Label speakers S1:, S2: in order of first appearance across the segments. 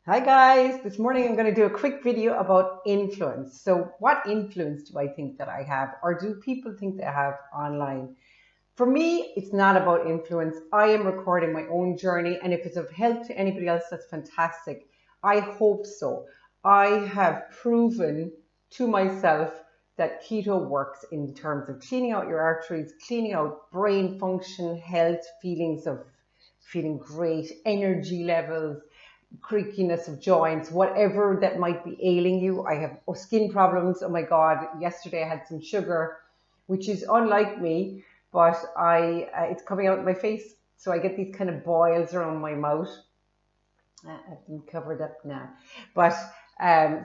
S1: Hi guys, this morning I'm going to do a quick video about influence. So what influence do I think that I have, or do people think they have online? For me, it's not about influence. I am recording my own journey, and if it's of help to anybody else, that's fantastic. I hope so. I have proven to myself that keto works in terms of cleaning out your arteries, cleaning out brain function, health, feelings of feeling great, energy levels, creakiness of joints, whatever that might be ailing you. I have skin problems. Oh my God, yesterday I had some sugar, which is unlike me, but it's coming out my face. So I get these kind of boils around my mouth. I've been covered up now. But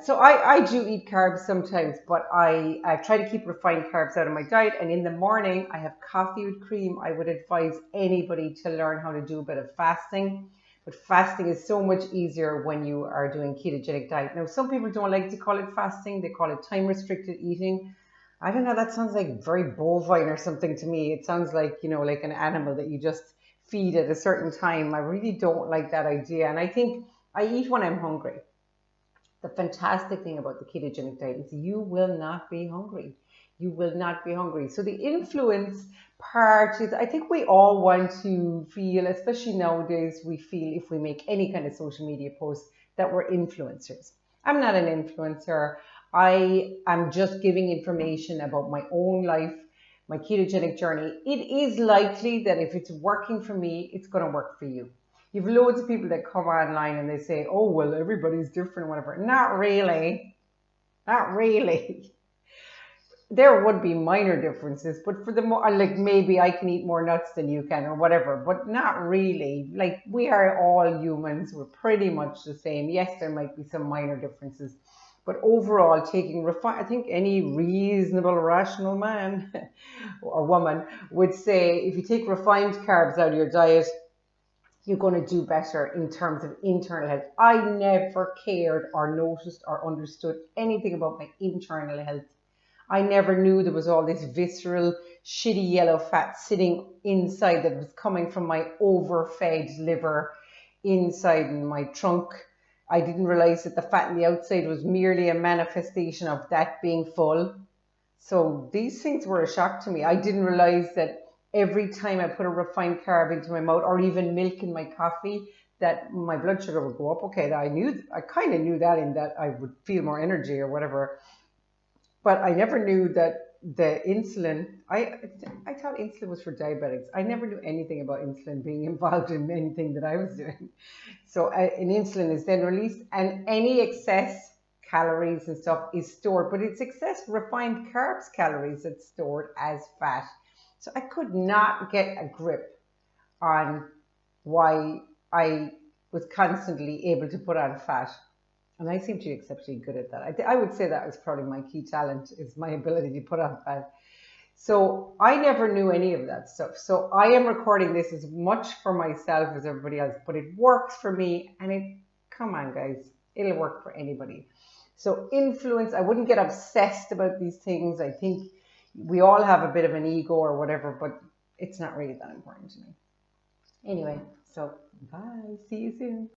S1: so I do eat carbs sometimes, but I try to keep refined carbs out of my diet. And in the morning, I have coffee with cream. I would advise anybody to learn how to do a bit of fasting. But fasting is so much easier when you are doing ketogenic diet. Now, some people don't like to call it fasting. They call it time restricted eating. I don't know, that sounds like very bovine or something to me. It sounds like, like an animal that you just feed at a certain time. I really don't like that idea. And I think I eat when I'm hungry. The fantastic thing about the ketogenic diet is you will not be hungry. You will not be hungry. So the influence part is, I think we all want to feel, especially nowadays, we feel if we make any kind of social media post that we're influencers. I'm not an influencer. I am just giving information about my own life, my ketogenic journey. It is likely that if it's working for me, it's going to work for you. You've loads of people that come online and they say, oh, well, everybody's different, whatever. Not really. Not really. There would be minor differences, but for the more, like maybe I can eat more nuts than you can or whatever, but not really. Like we are all humans. We're pretty much the same. Yes, there might be some minor differences, but overall, taking refine, I think any reasonable, rational man or woman would say if you take refined carbs out of your diet, you're going to do better in terms of internal health. I never cared or noticed or understood anything about my internal health. I never knew there was all this visceral, shitty yellow fat sitting inside that was coming from my overfed liver inside in my trunk. I didn't realize that the fat on the outside was merely a manifestation of that being full. So these things were a shock to me. I didn't realize that every time I put a refined carb into my mouth or even milk in my coffee, that my blood sugar would go up. Okay, I kind of knew that in that I would feel more energy or whatever. But I never knew that the insulin, I thought insulin was for diabetics. I never knew anything about insulin being involved in anything that I was doing. So an insulin is then released and any excess calories and stuff is stored, but it's excess refined carbs calories that's stored as fat. So I could not get a grip on why I was constantly able to put on fat. And I seem to be exceptionally good at that. I would say that was probably my key talent is my ability to put on fat. So I never knew any of that stuff. So I am recording this as much for myself as everybody else, but it works for me. And come on, guys, it'll work for anybody. So influence, I wouldn't get obsessed about these things. I think we all have a bit of an ego or whatever, but it's not really that important to me. Anyway, so bye. See you soon.